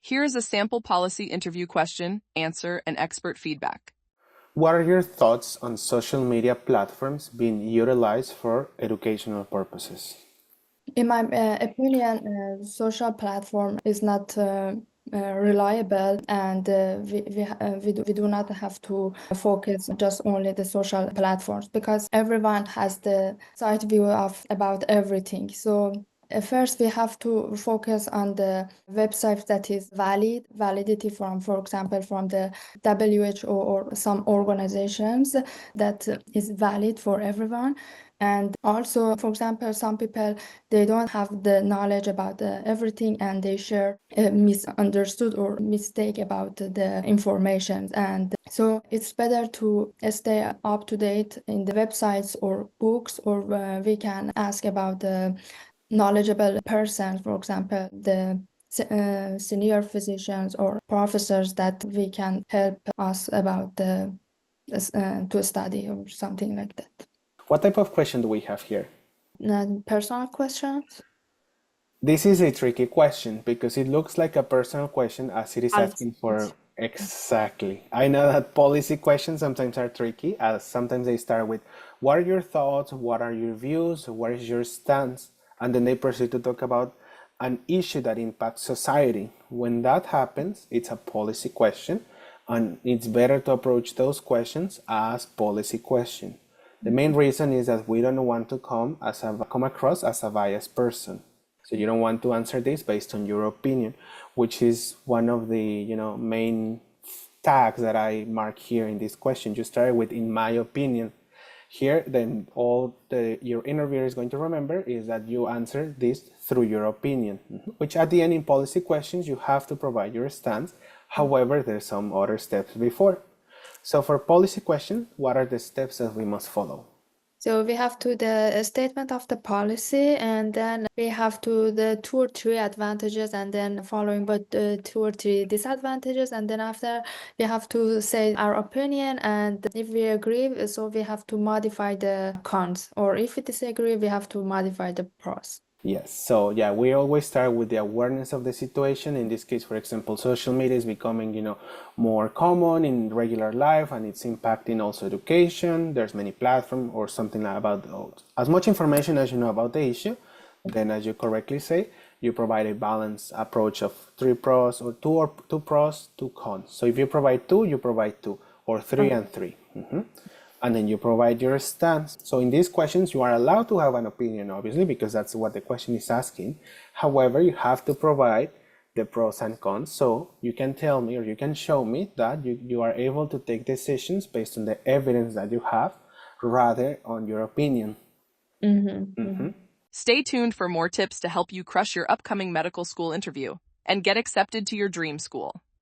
Here's a sample policy interview question, answer, and expert feedback. What are your thoughts on social media platforms being utilized for educational purposes? In my opinion, social platform is not reliable, and we do not have to focus just only the social platforms because everyone has the side view of about everything. So first, we have to focus on the website that is validity from, for example, from the WHO or some organizations that is valid for everyone. And also, for example, some people, they don't have the knowledge about everything and they share misunderstood or mistake about the information. And so it's better to stay up to date in the websites or books, or we can ask about the knowledgeable person, for example, the senior physicians or professors that we can help us about the to study or something like that. What type of question do we have here? Personal questions? This is a tricky question because it looks like a personal question as it is asking for exactly. I know that policy questions sometimes are tricky as sometimes they start with what are your thoughts, what are your views, what is your stance, and then they proceed to talk about an issue that impacts society. When that happens, it's a policy question, and it's better to approach those questions as policy question. The main reason is that we don't want to come across as a biased person. So you don't want to answer this based on your opinion, which is one of the main tags that I mark here in this question. You start with "in my opinion." Here, then your interviewer is going to remember is that you answer this through your opinion, which at the end in policy questions you have to provide your stance. However, there's some other steps before. So for policy questions, what are the steps that we must follow? So we have to the statement of the policy, and then we have to the 2 or 3 advantages, and then following but 2 or 3 disadvantages, and then after we have to say our opinion, and if we agree, so we have to modify the cons, or if we disagree, we have to modify the pros. Yes, so yeah, we always start with the awareness of the situation. In this case, for example, social media is becoming, more common in regular life, and it's impacting also education. There's many platforms or something like about as much information as you know about the issue. Then, as you correctly say, you provide a balanced approach of 3 pros or 2 pros, 2 cons. So if you provide 2, you provide 2, or 3 and 3. And then you provide your stance. So in these questions, you are allowed to have an opinion, obviously, because that's what the question is asking. However, you have to provide the pros and cons. So you can tell me or you can show me that you are able to take decisions based on the evidence that you have rather on your opinion. Stay tuned for more tips to help you crush your upcoming medical school interview and get accepted to your dream school.